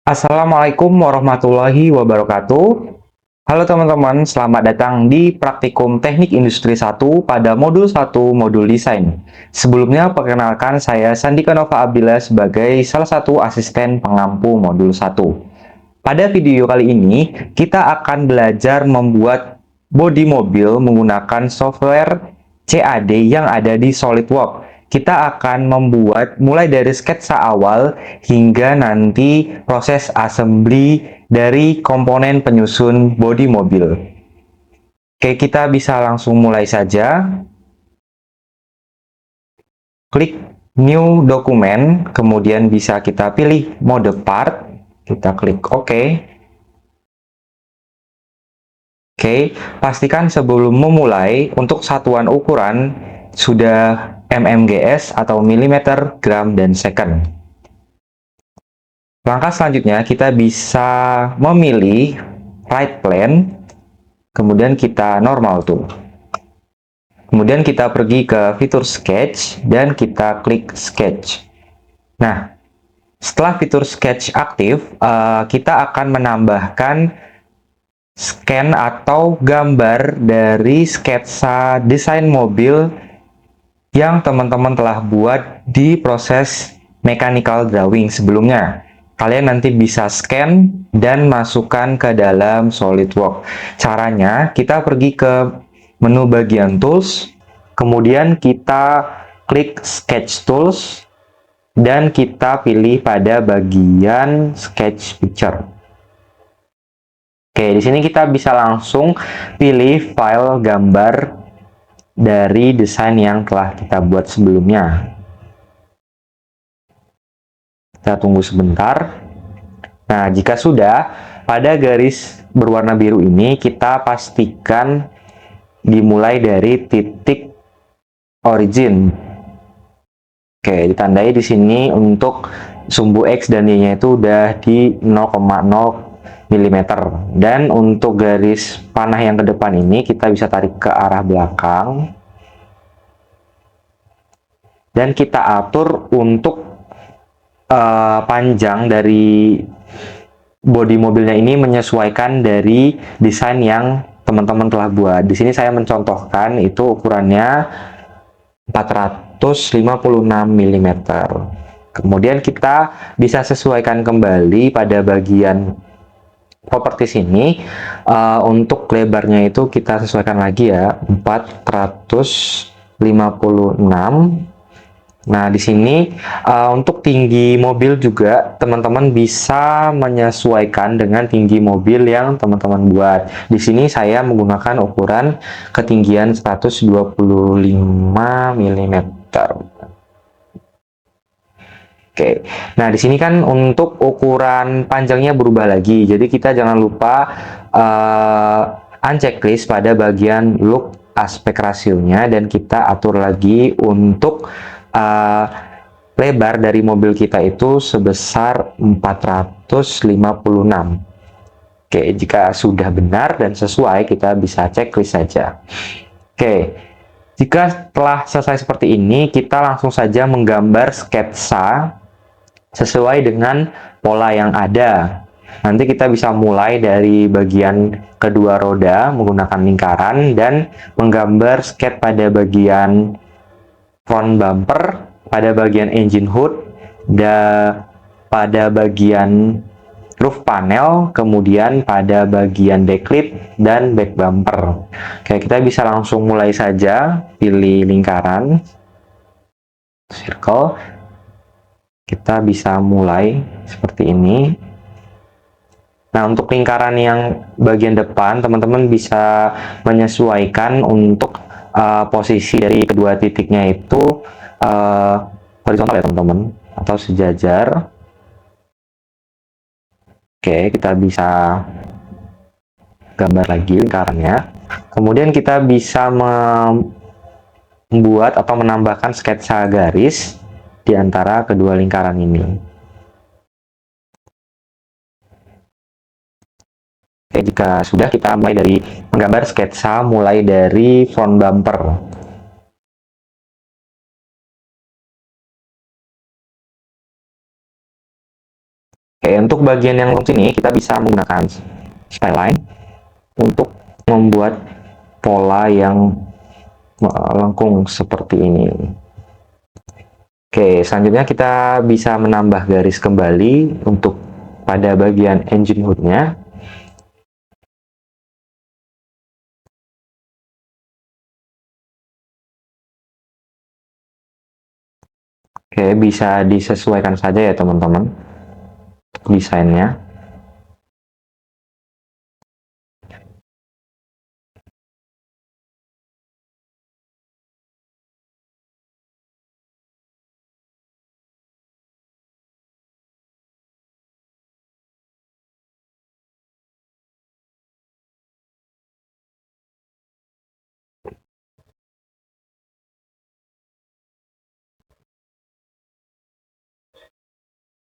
Assalamualaikum warahmatullahi wabarakatuh. Halo teman-teman, selamat datang di Praktikum Teknik Industri 1 pada modul 1 modul desain. Sebelumnya, perkenalkan saya Sandika Nova Abdillah sebagai salah satu asisten pengampu modul 1. Pada video kali ini, kita akan belajar membuat bodi mobil menggunakan software CAD yang ada di SolidWorks. Kita akan membuat mulai dari sketsa awal hingga nanti proses assembly dari komponen penyusun bodi mobil. Oke, kita bisa langsung mulai saja. Klik New Document, kemudian bisa kita pilih mode part. Kita klik OK. Oke, pastikan sebelum memulai untuk satuan ukuran sudah mmgs atau milimeter, gram, dan second. Langkah selanjutnya kita bisa memilih right plane, kemudian kita normal tool. Kemudian kita pergi ke fitur sketch dan kita klik sketch. Nah, setelah fitur sketch aktif, kita akan menambahkan scan atau gambar dari sketsa desain mobil yang teman-teman telah buat di proses mechanical drawing sebelumnya. Kalian nanti bisa scan dan masukkan ke dalam SolidWorks. Caranya, kita pergi ke menu bagian tools, kemudian kita klik sketch tools, dan kita pilih pada bagian sketch picture. Oke, di sini kita bisa langsung pilih file gambar dari desain yang telah kita buat sebelumnya. Kita tunggu sebentar. Nah, jika sudah, pada garis berwarna biru ini kita pastikan dimulai dari titik origin. Oke, ditandai di sini untuk sumbu X dan Y-nya itu udah di 0,0 mm, dan untuk garis panah yang ke depan ini kita bisa tarik ke arah belakang dan kita atur untuk panjang dari bodi mobilnya ini menyesuaikan dari desain yang teman-teman telah buat. Di sini saya mencontohkan itu ukurannya 456 mm. Kemudian kita bisa sesuaikan kembali pada bagian properti sini. Untuk lebarnya itu kita sesuaikan lagi ya, 456. Nah, di sini untuk tinggi mobil juga teman-teman bisa menyesuaikan dengan tinggi mobil yang teman-teman buat. Di sini saya menggunakan ukuran ketinggian 125 mm. Oke, nah di sini kan untuk ukuran panjangnya berubah lagi, jadi kita jangan lupa unchecklist pada bagian look aspek rasionya dan kita atur lagi untuk lebar dari mobil kita itu sebesar 456. Oke, jika sudah benar dan sesuai kita bisa checklist saja. Oke, jika telah selesai seperti ini, kita langsung saja menggambar sketsa sesuai dengan pola yang ada. Nanti kita bisa mulai dari bagian kedua roda menggunakan lingkaran dan menggambar sketch pada bagian front bumper, pada bagian engine hood, dan pada bagian roof panel, kemudian pada bagian backlip dan back bumper. Oke, kita bisa langsung mulai saja. Pilih lingkaran, circle. Kita bisa mulai seperti ini. Nah, untuk lingkaran yang bagian depan, teman-teman bisa menyesuaikan untuk posisi dari kedua titiknya itu horizontal ya teman-teman, atau sejajar. Oke, kita bisa gambar lagi lingkarannya. Kemudian kita bisa membuat atau menambahkan sketsa garis di antara kedua lingkaran ini. Oke, jika sudah, kita mulai dari menggambar sketsa mulai dari front bumper. Oke, untuk bagian yang sini kita bisa menggunakan spline untuk membuat pola yang melengkung seperti ini. Oke, selanjutnya kita bisa menambah garis kembali untuk pada bagian engine hood-nya. Oke, bisa disesuaikan saja ya teman-teman desainnya.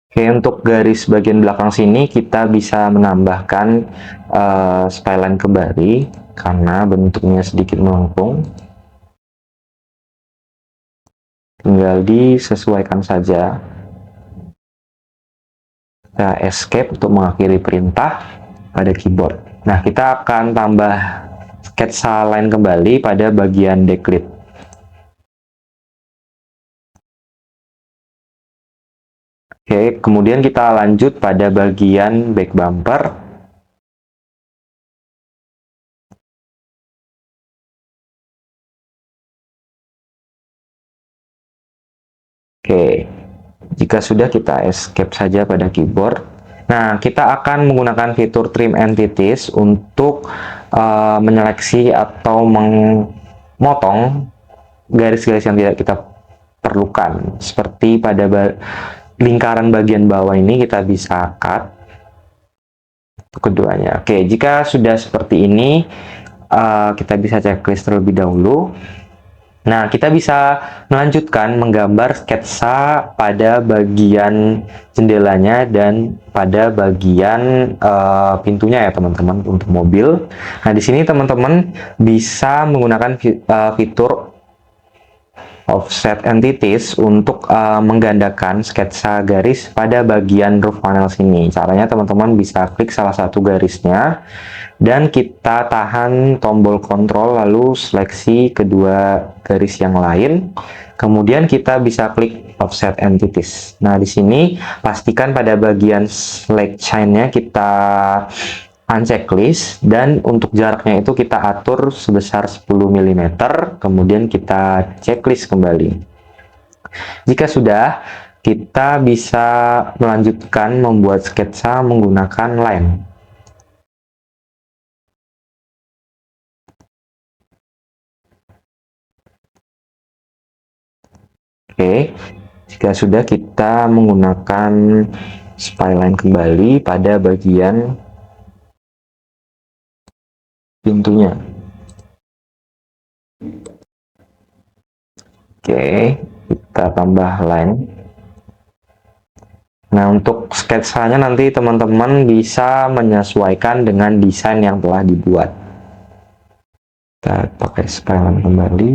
Oke, untuk garis bagian belakang sini kita bisa menambahkan spline kembali karena bentuknya sedikit melengkung. Tinggal disesuaikan saja. Kita escape untuk mengakhiri perintah pada keyboard. Nah, kita akan tambah sketsa line kembali pada bagian declit. Oke, kemudian kita lanjut pada bagian back bumper. Oke, jika sudah kita escape saja pada keyboard. Nah, kita akan menggunakan fitur trim entities untuk menyeleksi atau memotong garis-garis yang tidak kita perlukan. Seperti pada lingkaran bagian bawah ini kita bisa cut keduanya. Oke, jika sudah seperti ini, kita bisa checklist terlebih dahulu. Nah, kita bisa melanjutkan menggambar sketsa pada bagian jendelanya dan pada bagian pintunya ya teman-teman untuk mobil. Nah, di sini teman-teman bisa menggunakan fitur offset entities untuk menggandakan sketsa garis pada bagian roof panel sini. Caranya teman-teman bisa klik salah satu garisnya dan kita tahan tombol kontrol lalu seleksi kedua garis yang lain. Kemudian kita bisa klik offset entities. Nah, di sini pastikan pada bagian select chain-nya kita unchecklist dan untuk jaraknya itu kita atur sebesar 10 mm, kemudian kita checklist kembali. Jika sudah, kita bisa melanjutkan membuat sketsa menggunakan line. Oke, jika sudah kita menggunakan spline kembali pada bagian pintunya. Oke, kita tambah line. Nah, untuk sketsanya nanti teman-teman bisa menyesuaikan dengan desain yang telah dibuat. Kita pakai spline kembali.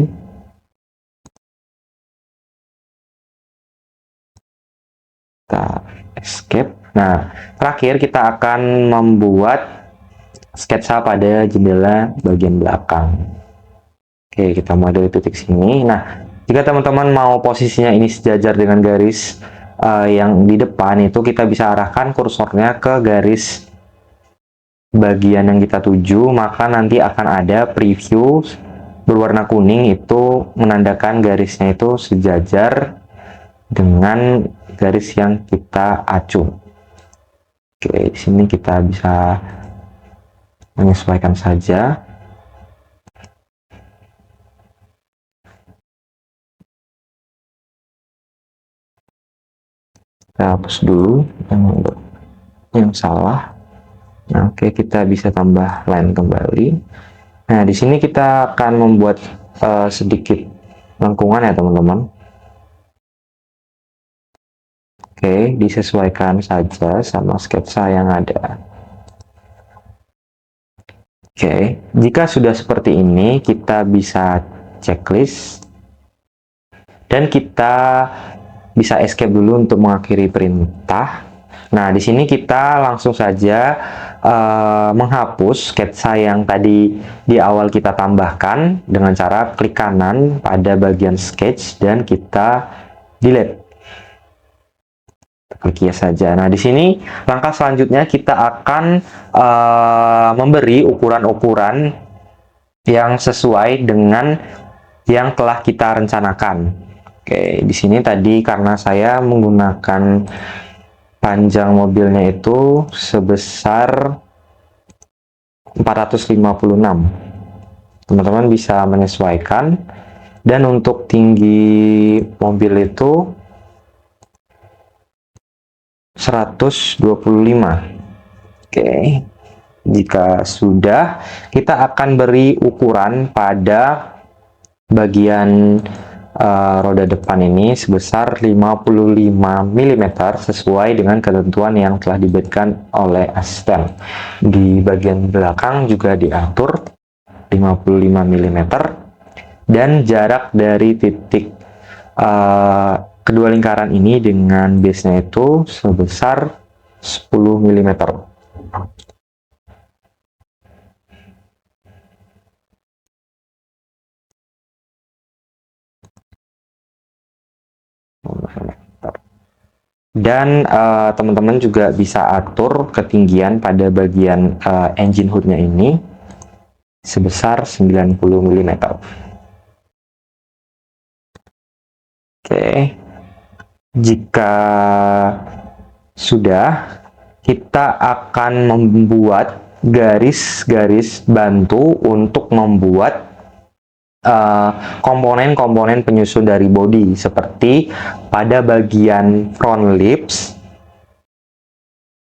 Kita escape. Nah, terakhir kita akan membuat sketsa pada jendela bagian belakang. Oke, kita mulai dari titik sini. Nah, jika teman-teman mau posisinya ini sejajar dengan garis yang di depan, itu kita bisa arahkan kursornya ke garis bagian yang kita tuju, maka nanti akan ada preview berwarna kuning, itu menandakan garisnya itu sejajar dengan garis yang kita acu. Oke, di sini kita bisa menyesuaikan saja. Kita hapus dulu yang salah. Nah, oke, kita bisa tambah line kembali. Nah, di sini kita akan membuat sedikit lengkungan ya teman-teman. Oke, disesuaikan saja sama sketsa yang ada. Oke, jika sudah seperti ini, kita bisa checklist dan kita bisa escape dulu untuk mengakhiri perintah. Nah, di sini kita langsung saja menghapus sketsa yang tadi di awal kita tambahkan dengan cara klik kanan pada bagian sketch dan kita delete. Klik yes saja. Nah, di sini langkah selanjutnya kita akan memberi ukuran-ukuran yang sesuai dengan yang telah kita rencanakan. Oke, di sini tadi karena saya menggunakan panjang mobilnya itu sebesar 456. Teman-teman bisa menyesuaikan. Dan untuk tinggi mobil itu 125. Oke. Jika sudah, kita akan beri ukuran pada bagian roda depan ini sebesar 55 mm sesuai dengan ketentuan yang telah diberikan oleh asisten. Di bagian belakang juga diatur 55 mm dan jarak dari titik kedua lingkaran ini dengan base-nya itu sebesar 10 mm. Dan teman-teman juga bisa atur ketinggian pada bagian engine hood-nya ini sebesar 90 mm. Oke. Jika sudah, kita akan membuat garis-garis bantu untuk membuat komponen-komponen penyusun dari bodi, seperti pada bagian front lips,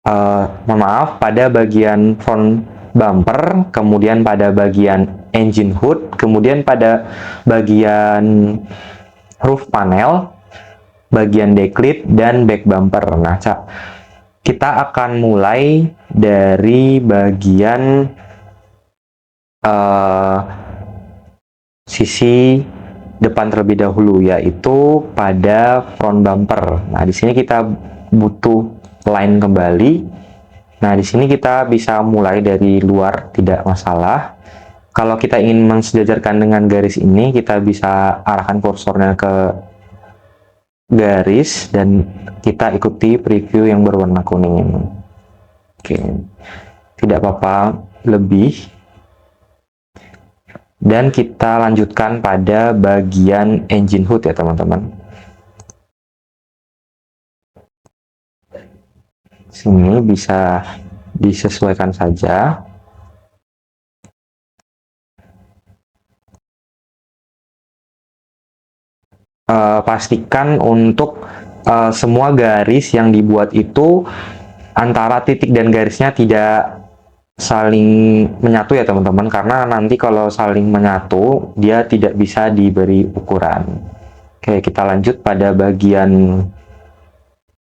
pada bagian front bumper, kemudian pada bagian engine hood, kemudian pada bagian roof panel, bagian deklit, dan back bumper. Nah, kita akan mulai dari bagian sisi depan terlebih dahulu, yaitu pada front bumper. Nah, di sini kita butuh line kembali. Nah, di sini kita bisa mulai dari luar, tidak masalah. Kalau kita ingin mensejajarkan dengan garis ini, kita bisa arahkan kursornya ke garis dan kita ikuti preview yang berwarna kuning ini. Oke, tidak apa-apa lebih. Dan kita lanjutkan pada bagian engine hood ya teman-teman. Sini bisa disesuaikan saja. Pastikan untuk semua garis yang dibuat itu antara titik dan garisnya tidak saling menyatu ya teman-teman, karena nanti kalau saling menyatu dia tidak bisa diberi ukuran. Oke, kita lanjut pada bagian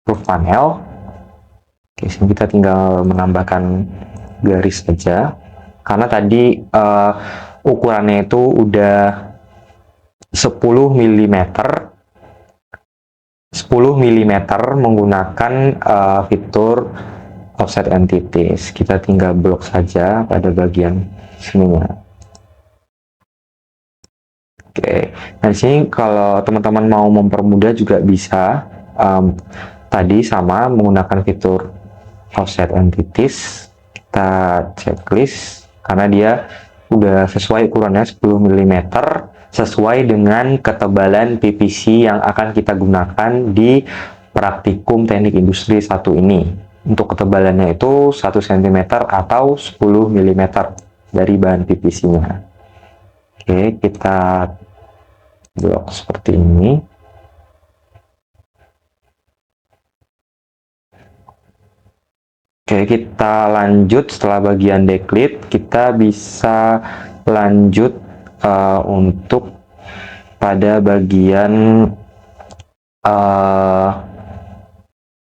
roof panel. Oke, sini kita tinggal menambahkan garis saja, karena tadi ukurannya itu udah 10 mm menggunakan fitur offset entities. Kita tinggal blok saja pada bagian sininya. Oke, nah di sini kalau teman-teman mau mempermudah juga bisa tadi sama menggunakan fitur offset entities. Kita checklist karena dia udah sesuai ukurannya 10 mm sesuai dengan ketebalan PVC yang akan kita gunakan di praktikum teknik industri 1 ini. Untuk ketebalannya itu 1 cm atau 10 mm dari bahan PVC-nya. Oke, kita blok seperti ini. Oke, kita lanjut setelah bagian deklit, kita bisa lanjut untuk pada bagian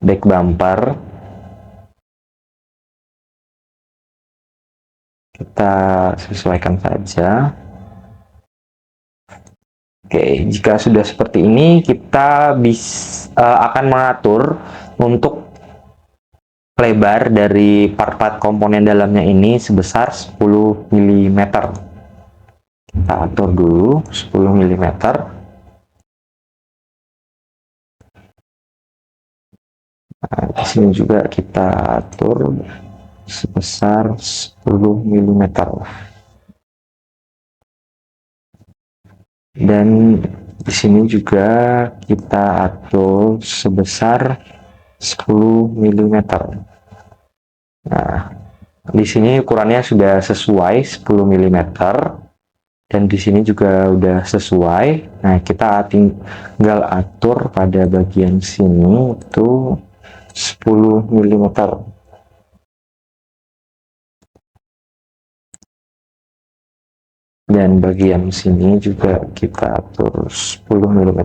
back bumper. Kita sesuaikan saja. Oke, jika sudah seperti ini, kita akan mengatur untuk lebar dari part-part komponen dalamnya ini sebesar 10 mm. Kita atur dulu 10 mm. Nah, di sini juga kita atur sebesar 10 mm. Dan di sini juga kita atur sebesar 10 mm. Nah, di sini ukurannya sudah sesuai 10 mm dan di sini juga udah sesuai. Nah, kita tinggal atur pada bagian sini itu 10 mm. Dan bagian sini juga kita atur 10 mm.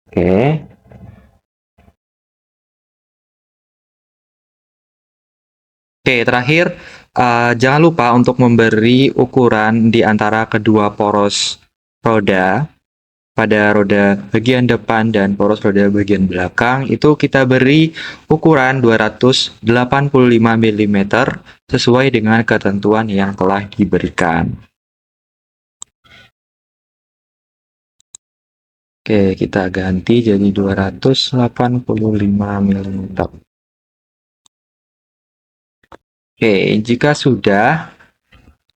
Oke. Oke, terakhir jangan lupa untuk memberi ukuran di antara kedua poros roda. Pada roda bagian depan dan poros roda bagian belakang itu kita beri ukuran 285 mm sesuai dengan ketentuan yang telah diberikan. Oke, kita ganti jadi 285 mm. Oke, jika sudah,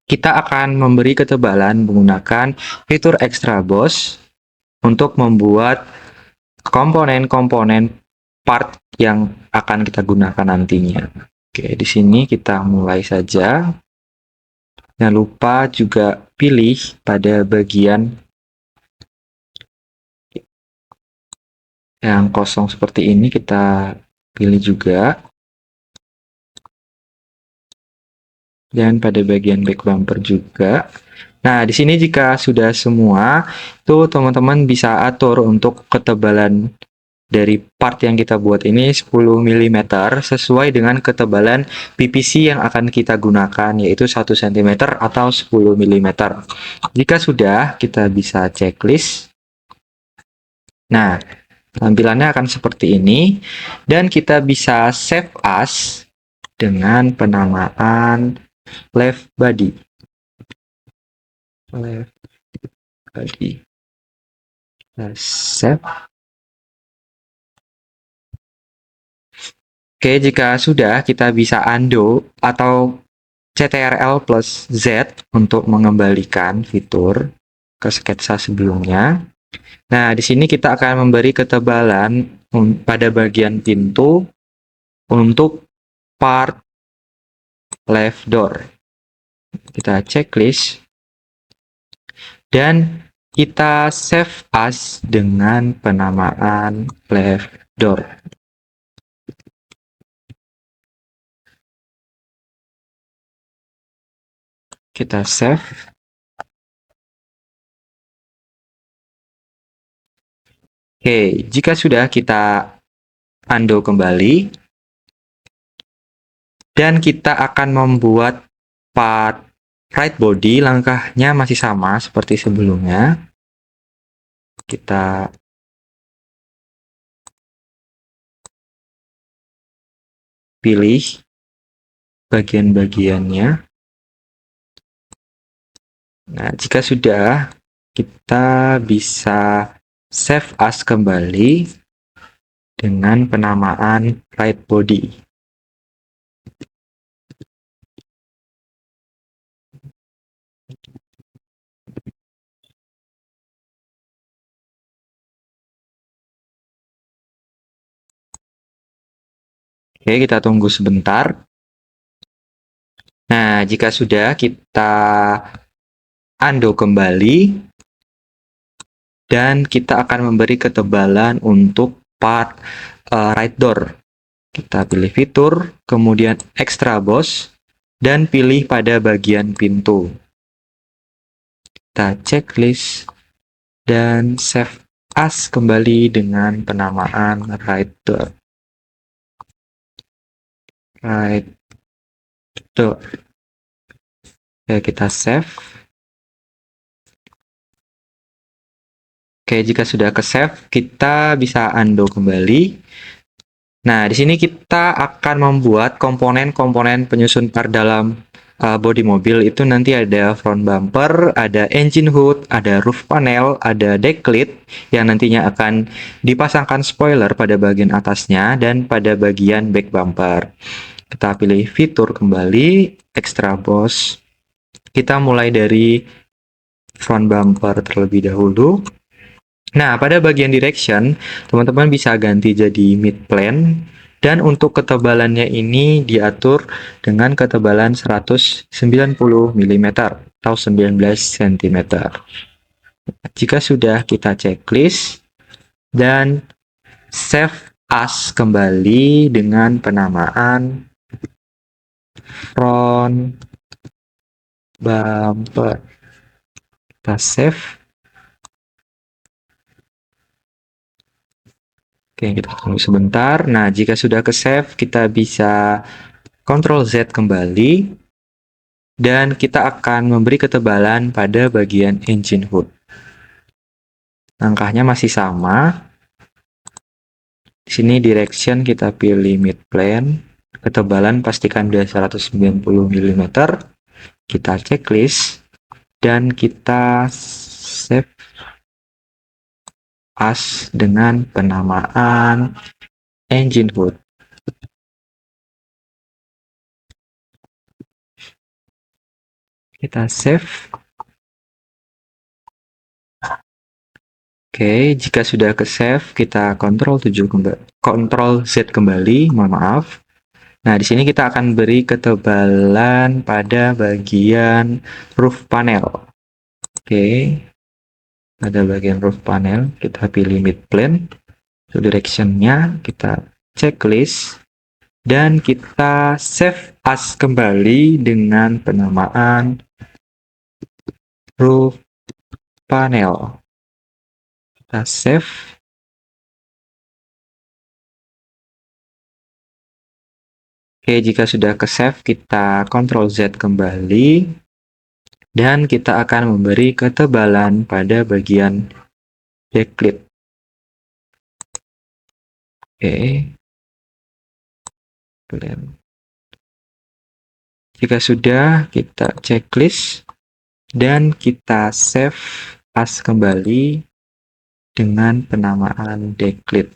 kita akan memberi ketebalan menggunakan fitur extra boss untuk membuat komponen-komponen part yang akan kita gunakan nantinya. Oke, di sini kita mulai saja. Jangan lupa juga pilih pada bagian yang kosong seperti ini, kita pilih juga. Dan pada bagian back bumper juga. Nah, di sini jika sudah semua, tuh teman-teman bisa atur untuk ketebalan dari part yang kita buat ini 10 mm sesuai dengan ketebalan PVC yang akan kita gunakan, yaitu 1 cm atau 10 mm. Jika sudah, kita bisa checklist. Nah, tampilannya akan seperti ini, dan kita bisa save as dengan penamaan left body. Left body. Save. Oke, jika sudah, kita bisa undo atau CTRL plus Z untuk mengembalikan fitur ke sketsa sebelumnya. Nah, di sini kita akan memberi ketebalan pada bagian pintu untuk part left door. Kita checklist dan kita save as dengan penamaan left door. Kita save. Oke, jika sudah, kita undo kembali. Dan kita akan membuat part right body, langkahnya masih sama seperti sebelumnya. Kita pilih bagian-bagiannya. Nah, jika sudah, kita bisa save as kembali dengan penamaan right body. Oke, kita tunggu sebentar. Nah, jika sudah, kita undo kembali. Dan kita akan memberi ketebalan untuk part right door. Kita pilih fitur, kemudian extra boss, dan pilih pada bagian pintu. Kita checklist dan save as kembali dengan penamaan right door. Right door. Oke, kita save. Oke, jika sudah ke save, kita bisa undo kembali. Nah, di sini kita akan membuat komponen-komponen penyusun par dalam bodi mobil. Itu nanti ada front bumper, ada engine hood, ada roof panel, ada deck lid yang nantinya akan dipasangkan spoiler pada bagian atasnya dan pada bagian back bumper. Kita pilih fitur kembali, extra boss. Kita mulai dari front bumper terlebih dahulu. Nah, pada bagian direction, teman-teman bisa ganti jadi mid plane, dan untuk ketebalannya ini diatur dengan ketebalan 190 mm atau 19 cm. Jika sudah, kita checklist dan save as kembali dengan penamaan front bumper. Kita save. Oke, kita tunggu sebentar. Nah, jika sudah ke save, kita bisa Ctrl Z kembali, dan kita akan memberi ketebalan pada bagian engine hood. Langkahnya masih sama. Di sini direction kita pilih mid plane. Ketebalan pastikan dia 190 mm. Kita checklist dan kita save as dengan penamaan engine hood. Kita save. Oke, jika sudah ke save, kita Ctrl Z kembali, mohon maaf. Nah, di sini kita akan beri ketebalan pada bagian roof panel. Oke, pada bagian roof panel, kita pilih mid plane. Direction-nya kita checklist, dan kita save as kembali dengan penamaan roof panel. Kita save. Oke, jika sudah ke save, kita Ctrl Z kembali, dan kita akan memberi ketebalan pada bagian backlit. Oke. Jika sudah, kita checklist, dan kita save as kembali dengan penamaan backlit.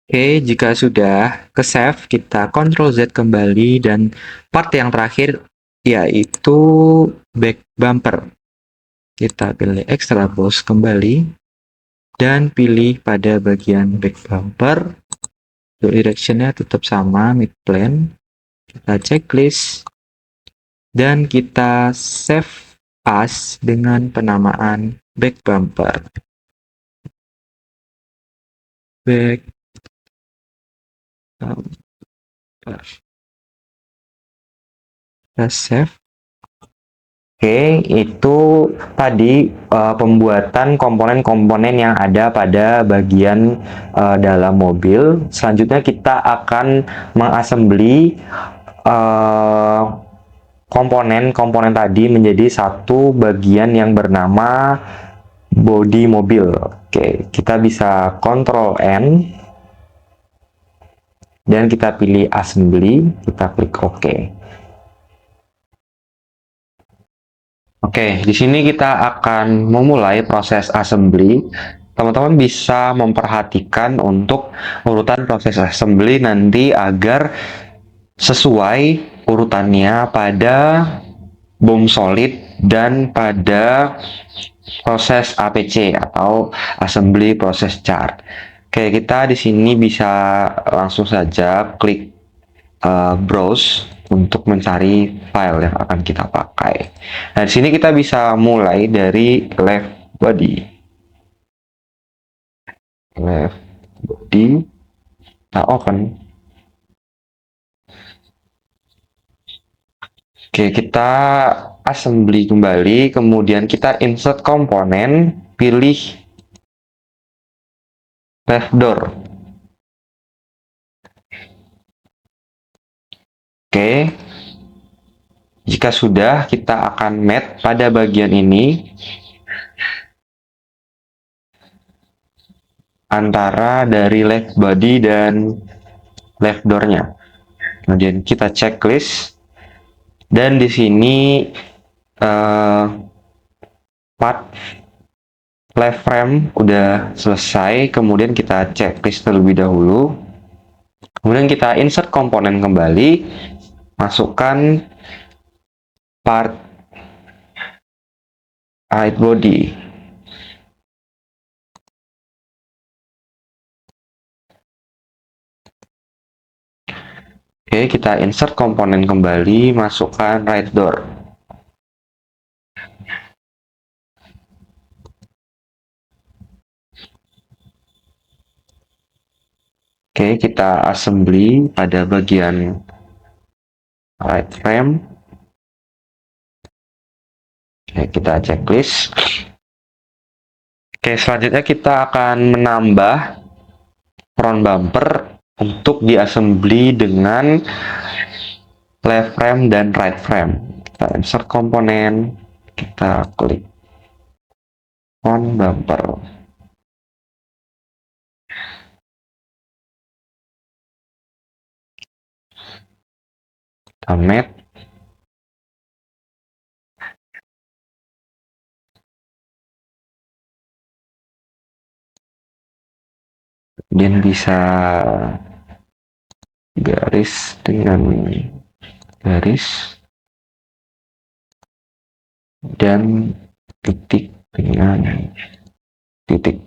Oke, jika sudah ke save, kita Ctrl Z kembali, dan part yang terakhir yaitu back bumper. Kita pilih extra boss kembali, dan pilih pada bagian back bumper. Untuk direction-nya tetap sama, mid plane. Kita checklist, dan kita save as dengan penamaan back bumper. Back bumper. Kita save. Oke, itu tadi pembuatan komponen-komponen yang ada pada bagian dalam mobil. Selanjutnya kita akan mengassembly komponen-komponen tadi menjadi satu bagian yang bernama bodi mobil. Oke, kita bisa Ctrl N, dan kita pilih assembly, kita klik OK. Oke, di sini kita akan memulai proses assembly. Teman-teman bisa memperhatikan untuk urutan proses assembly nanti agar sesuai urutannya pada bom solid dan pada proses APC atau assembly process chart. Oke, kita di sini bisa langsung saja klik browse untuk mencari file yang akan kita pakai. Nah, di sini kita bisa mulai dari left body. Left body, kita open. Oke, kita assembly kembali, kemudian kita insert komponen, pilih left door. Oke, jika sudah, kita akan match pada bagian ini antara dari left body dan left door-nya. Kemudian kita checklist, dan di sini part left frame udah selesai. Kemudian kita checklist terlebih dahulu. Kemudian kita insert komponen kembali, masukkan part right body. Oke, kita insert komponen kembali, masukkan right door. Oke, kita assembly pada bagian right frame. Oke, kita checklist. Oke, selanjutnya kita akan menambah front bumper untuk diassembly dengan left frame dan right frame. Kita insert komponen, kita klik front bumper. Kita match. Kemudian bisa garis dengan garis dan titik dengan titik.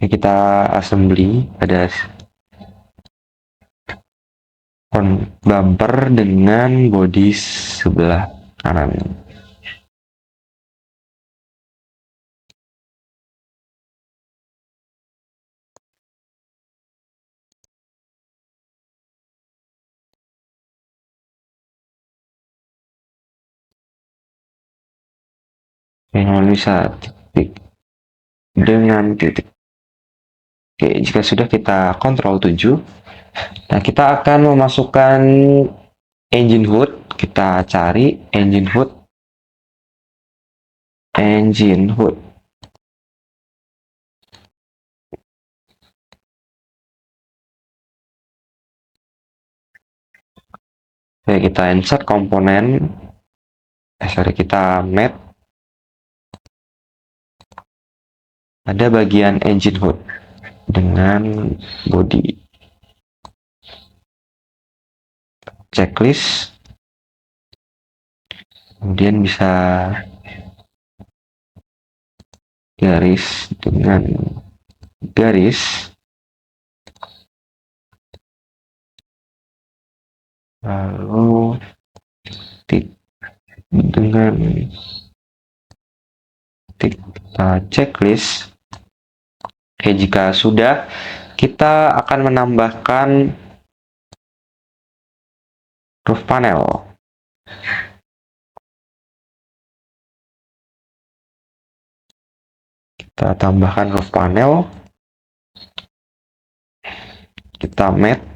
Ini kita assembly pada front bumper dengan body sebelah kanan. Yang bisa titik dengan titik. Oke, jika sudah, kita Ctrl 7. Nah, kita akan memasukkan engine hood. Kita cari engine hood. Engine hood. Oke, kita insert komponen. Kita match. Ada bagian engine hood dengan body. Checklist. Kemudian bisa garis dengan garis, lalu titik dengan titik. Kita checklist. Oke, jika sudah, kita akan menambahkan roof panel. Kita tambahkan roof panel. Kita match.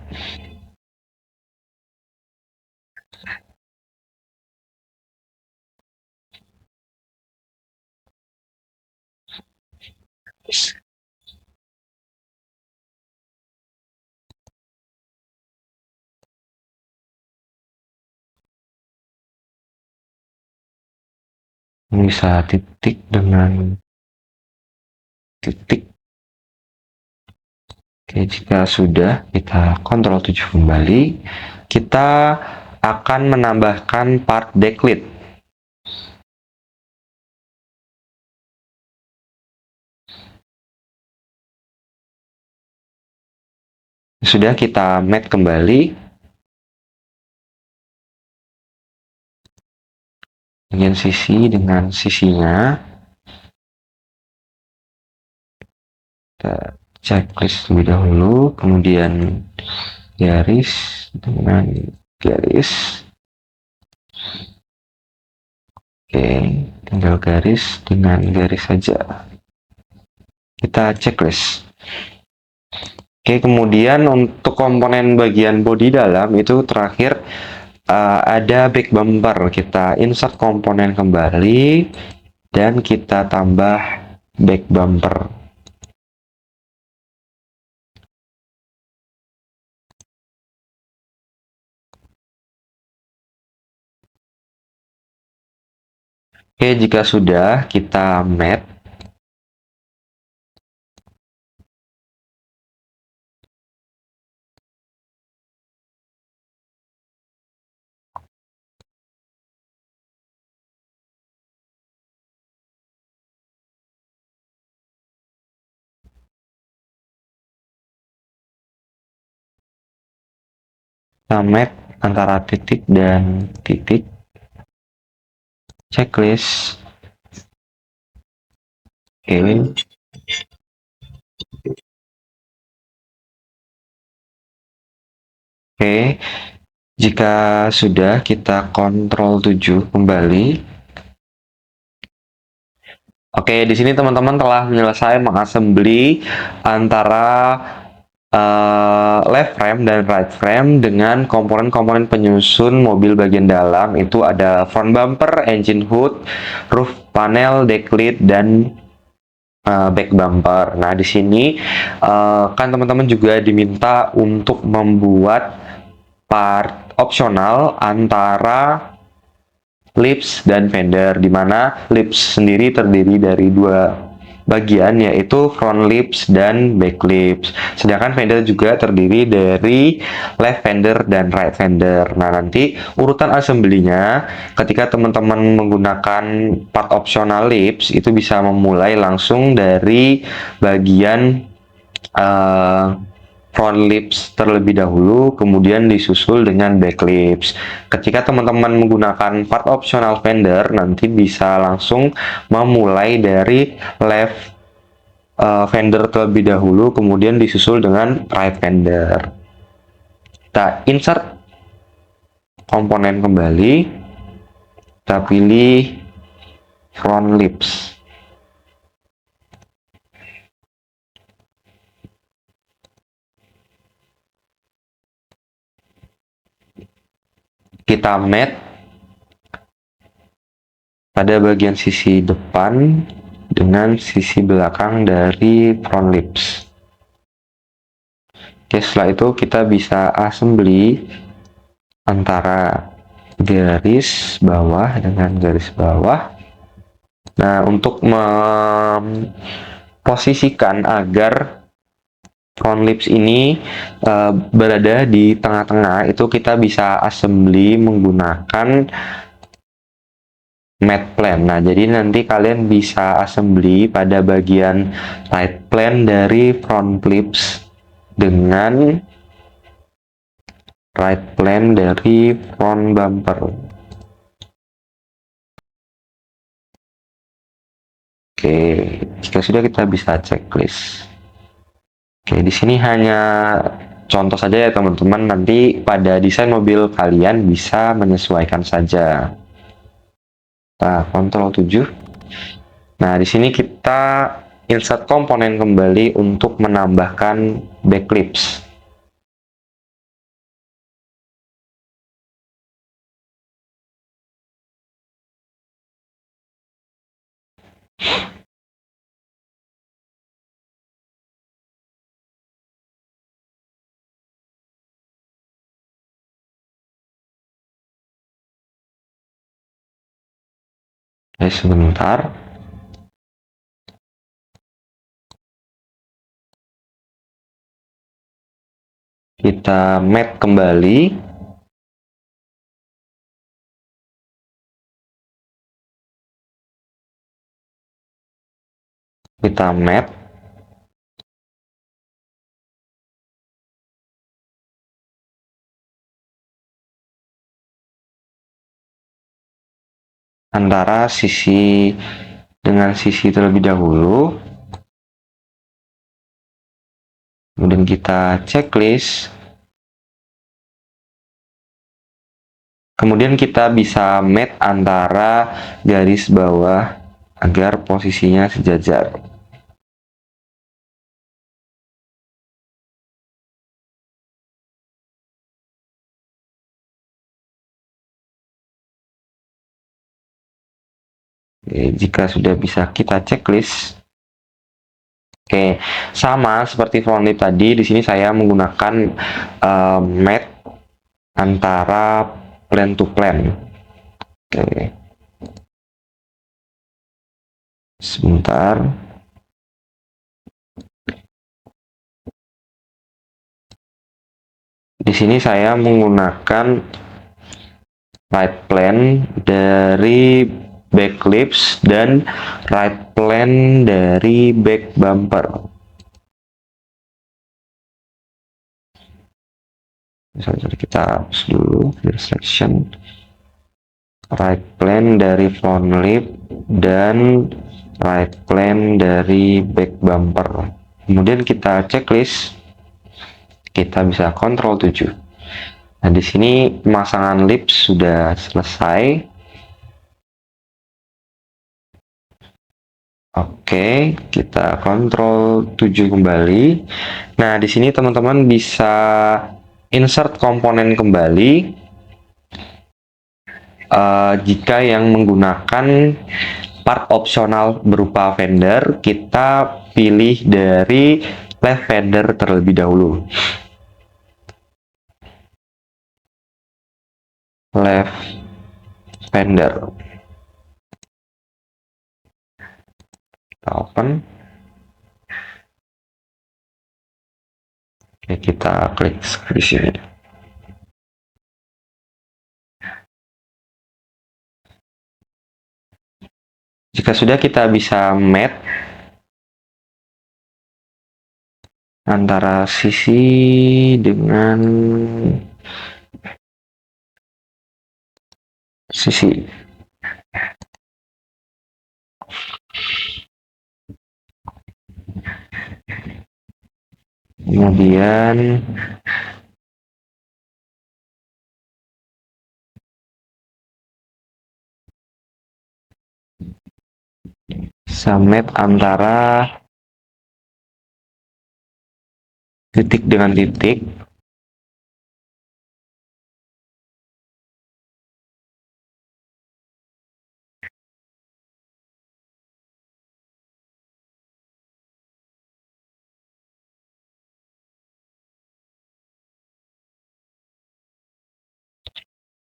Bisa titik dengan titik. Oke, jika sudah, kita Ctrl 7 kembali. Kita akan menambahkan part decklit. Sudah, kita match kembali. Bagian sisi dengan sisinya. Kita checklist terlebih dahulu, kemudian garis dengan garis. Oke, tinggal garis dengan garis saja. Kita checklist. Oke, kemudian untuk komponen bagian bodi dalam itu terakhir ada back bumper. Kita insert komponen kembali dan kita tambah back bumper. Oke, jika sudah, kita mat. Kita mat antara titik dan titik. Checklist. Oke. Oke, jika sudah kita Ctrl 7 kembali. Oke, di sini teman-teman telah menyelesaikan mengassembly antara left frame dan right frame dengan komponen-komponen penyusun mobil bagian dalam. Itu ada front bumper, engine hood, roof panel, deck lid, dan back bumper. Nah, di sini kan teman-teman juga diminta untuk membuat part opsional antara lips dan fender, di mana lips sendiri terdiri dari dua bagian, yaitu front lips dan back lips. Sedangkan fender juga terdiri dari left fender dan right fender. Nah, nanti urutan assembly-nya ketika teman-teman menggunakan part optional lips itu bisa memulai langsung dari bagian front lips terlebih dahulu, kemudian disusul dengan back lips. Ketika teman-teman menggunakan part optional fender, nanti bisa langsung memulai dari left fender terlebih dahulu, kemudian disusul dengan right fender. Kita insert komponen kembali, kita pilih front lips. Kita mat pada bagian sisi depan dengan sisi belakang dari front lips. Oke, setelah itu kita bisa assembly antara garis bawah dengan garis bawah. Nah, untuk memposisikan agar front lips ini berada di tengah-tengah, itu kita bisa assembly menggunakan matte plane. Nah, jadi nanti kalian bisa assembly pada bagian right plane dari front lips dengan right plane dari front bumper. Oke, jika sudah kita bisa checklist. Oke, di sini hanya contoh saja ya teman-teman, nanti pada desain mobil kalian bisa menyesuaikan saja. Nah, Ctrl 7. Nah, di sini kita insert komponen kembali untuk menambahkan back lips. Sebentar. Kita mat kembali. Kita mat. Antara sisi dengan sisi terlebih dahulu. Kemudian kita checklist. Kemudian kita bisa mat antara garis bawah agar posisinya sejajar. Oke, jika sudah bisa kita checklist. Oke, sama seperti front lip tadi, di sini saya menggunakan matte antara plan to plan. Oke, sebentar. Di sini saya menggunakan right plan dari back lips dan right plan dari back bumper. Misalnya kita hapus dulu selection right plan dari front lip dan right plan dari back bumper. Kemudian kita checklist, kita bisa kontrol 7. Nah, di sini pemasangan lips sudah selesai. Oke, kita kontrol 7 kembali. Nah, di sini teman-teman bisa insert komponen kembali jika yang menggunakan part opsional berupa fender, kita pilih dari left fender terlebih dahulu. Left fender. Kita open. Oke, kita klik di sini. Jika sudah, kita bisa matte antara sisi dengan sisi. Kemudian matte antara titik dengan titik.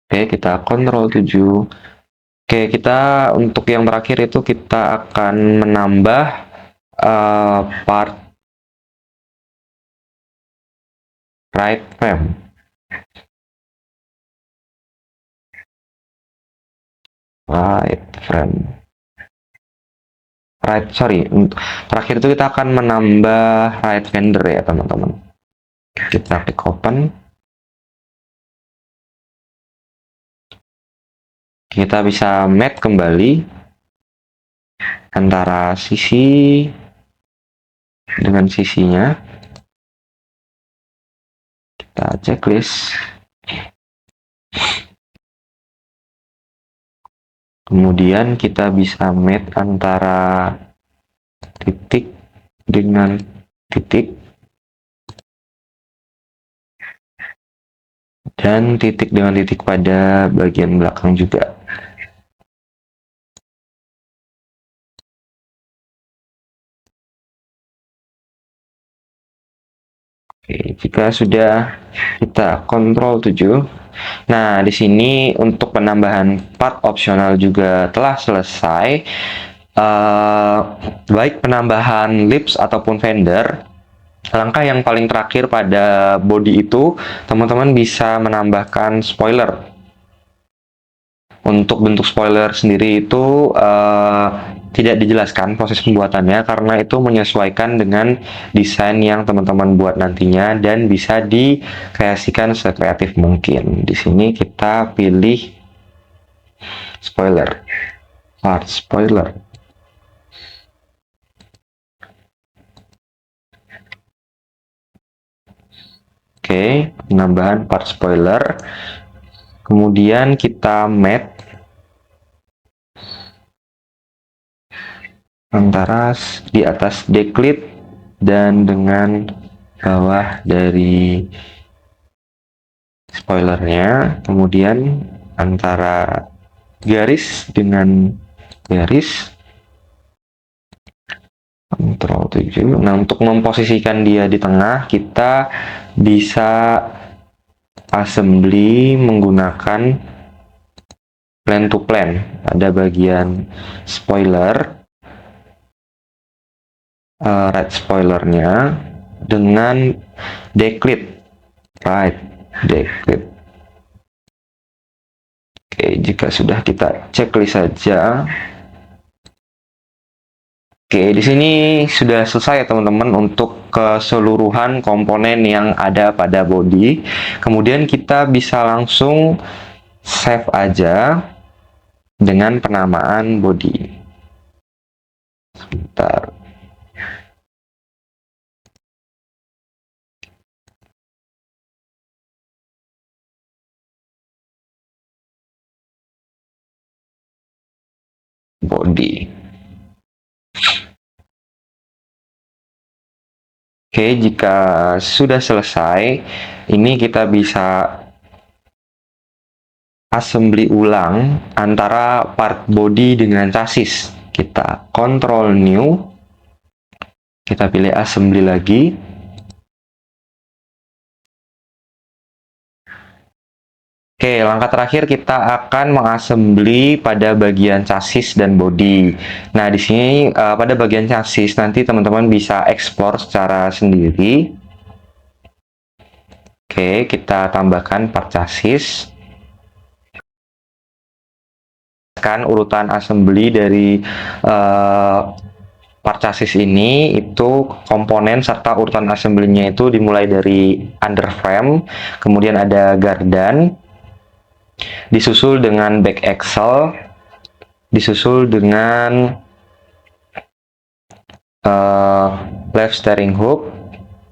Oke, kita kontrol 7. Oke, kita untuk yang terakhir itu kita akan menambah part right frame. Terakhir itu kita akan menambah right fender ya teman-teman. Kita klik open. Kita bisa matte kembali antara sisi dengan sisinya. Kita checklist. Kemudian kita bisa matte antara titik dengan titik dan titik dengan titik pada bagian belakang juga. Oke, jika sudah, kita kontrol 7. Nah, di sini untuk penambahan part opsional juga telah selesai. Baik penambahan lips ataupun fender. Langkah yang paling terakhir pada body itu, teman-teman bisa menambahkan spoiler. Untuk bentuk spoiler sendiri itu tidak dijelaskan proses pembuatannya karena itu menyesuaikan dengan desain yang teman-teman buat nantinya dan bisa dikreasikan sekreatif mungkin. Di sini kita pilih spoiler, part spoiler. Oke, penambahan part spoiler. Kemudian kita matte antara di atas decklid dan dengan bawah dari spoilernya, kemudian antara garis dengan garis, Ctrl 7. Nah, untuk memposisikan dia di tengah, kita bisa assembly menggunakan plan to plan. Ada bagian spoiler, right spoilernya, dengan declit, right declit. Oke, jika sudah kita checklist saja. Oke, di sini sudah selesai ya teman-teman untuk keseluruhan komponen yang ada pada body. Kemudian kita bisa langsung save aja dengan penamaan body. Sebentar. Body. Oke, jika sudah selesai, ini kita bisa assembly ulang antara part body dengan chassis. Kita Ctrl New, kita pilih assembly lagi. Oke, langkah terakhir kita akan mengassembly pada bagian chassis dan body. Nah, di sini pada bagian chassis nanti teman-teman bisa explore secara sendiri. Oke, kita tambahkan part chassis. Kan urutan assembly dari part chassis ini itu komponen serta urutan assembly-nya itu dimulai dari underframe, kemudian ada gardan, disusul dengan back axle, disusul dengan left steering hook,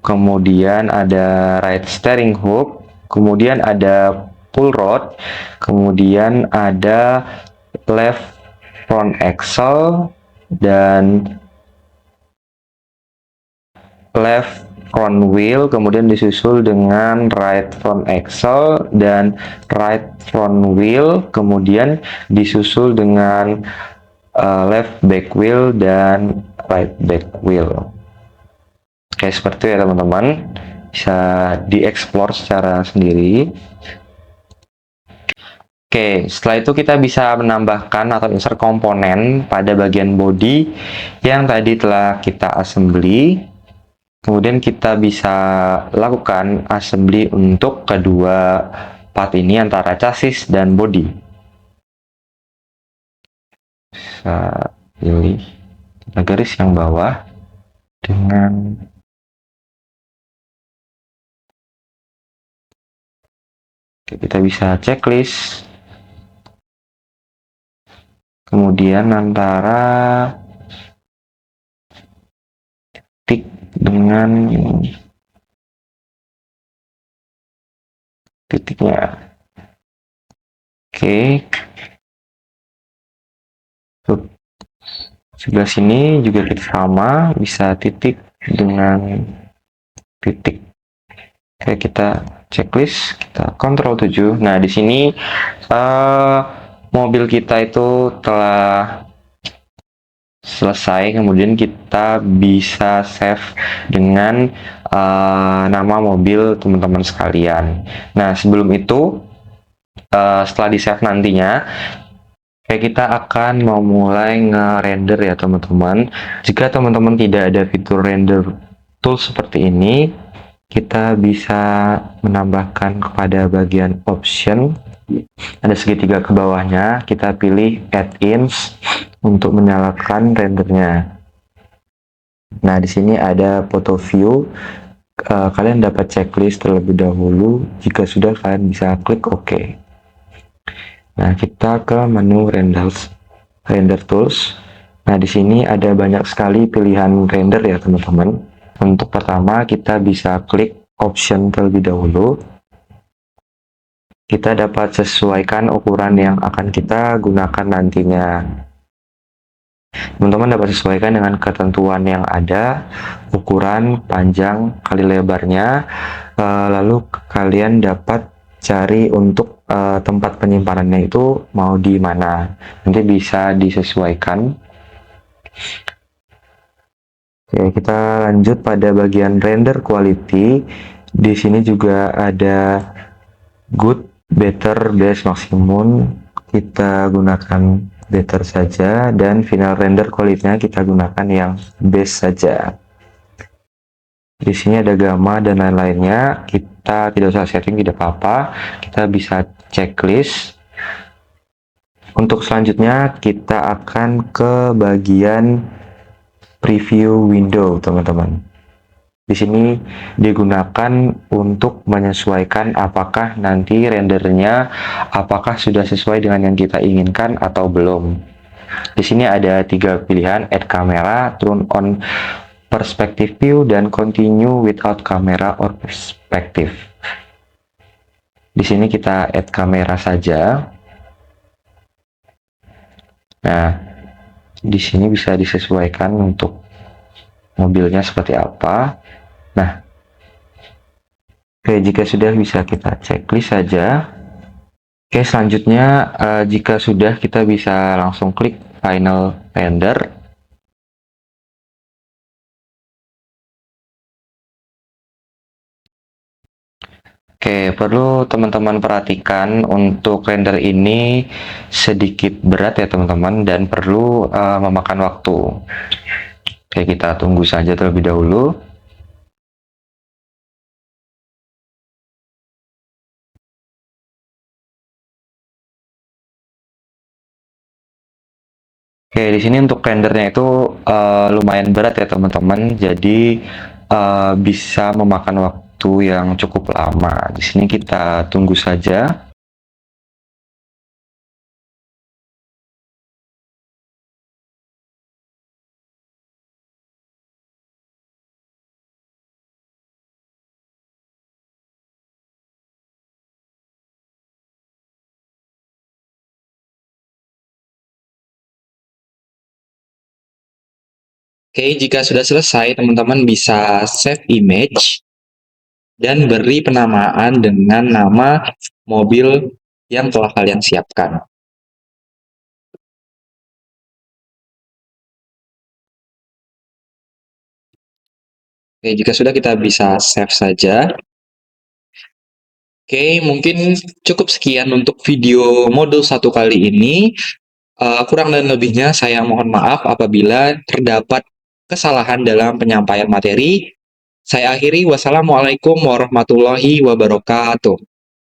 kemudian ada right steering hook, kemudian ada pull rod, kemudian ada left front axle, dan left front wheel, kemudian disusul dengan right front axle dan right front wheel, kemudian disusul dengan left back wheel dan right back wheel. Oke, seperti itu ya teman-teman, bisa dieksplor secara sendiri. Oke, setelah itu kita bisa menambahkan atau insert komponen pada bagian body yang tadi telah kita assembly. Kemudian kita bisa lakukan assembly untuk kedua part ini antara chassis dan body. Bisa pilih garis yang bawah dengan kita bisa checklist. Kemudian antara titik dengan titiknya. Oke. Sebelah sini juga kita sama, bisa titik dengan titik. Oke, kita checklist, kita Ctrl 7. Nah, di sini mobil kita itu telah selesai, kemudian kita bisa save dengan nama mobil teman-teman sekalian. Nah, sebelum itu setelah di save nantinya kita akan memulai nge-render ya teman-teman. Jika teman-teman tidak ada fitur render tool seperti ini, kita bisa menambahkan kepada bagian option, ada segitiga ke bawahnya, kita pilih add-ins untuk menyalakan rendernya. Nah, di sini ada photo view. Kalian dapat checklist terlebih dahulu. Jika sudah, kalian bisa klik OK. Nah, kita ke menu render tools. Nah, di sini ada banyak sekali pilihan render ya teman-teman. Untuk pertama, kita bisa klik option terlebih dahulu. Kita dapat sesuaikan ukuran yang akan kita gunakan nantinya. Teman-teman dapat sesuaikan dengan ketentuan yang ada, ukuran, panjang, kali lebarnya, lalu kalian dapat cari untuk tempat penyimpanannya itu mau di mana. Nanti bisa disesuaikan. Oke, kita lanjut pada bagian render quality. Di sini juga ada good, better, best, maksimum. Kita gunakan better saja, dan final render quality-nya kita gunakan yang best saja. Di sini ada gamma dan lain-lainnya. Kita tidak usah setting, tidak apa-apa. Kita bisa checklist. Untuk selanjutnya kita akan ke bagian preview window, teman-teman. Di sini digunakan untuk menyesuaikan apakah nanti rendernya apakah sudah sesuai dengan yang kita inginkan atau belum. Di sini ada 3 pilihan: add camera, turn on perspective view, dan continue without camera or perspective. Di sini kita add kamera saja. Nah, di sini bisa disesuaikan untuk mobilnya seperti apa. Nah, oke, jika sudah bisa kita checklist saja. Oke, selanjutnya jika sudah, kita bisa langsung klik final render. Oke, perlu teman-teman perhatikan untuk render ini sedikit berat ya teman-teman, dan perlu memakan waktu. Oke, kita tunggu saja terlebih dahulu. Oke, di sini untuk rendernya itu lumayan berat ya teman-teman, jadi bisa memakan waktu yang cukup lama. Di sini kita tunggu saja. Oke, jika sudah selesai, teman-teman bisa save image dan beri penamaan dengan nama mobil yang telah kalian siapkan. Oke, jika sudah, kita bisa save saja. Oke, mungkin cukup sekian untuk video modul 1 kali ini. Kurang dan lebihnya saya mohon maaf apabila terdapat kesalahan dalam penyampaian materi. Saya akhiri, wassalamualaikum warahmatullahi wabarakatuh.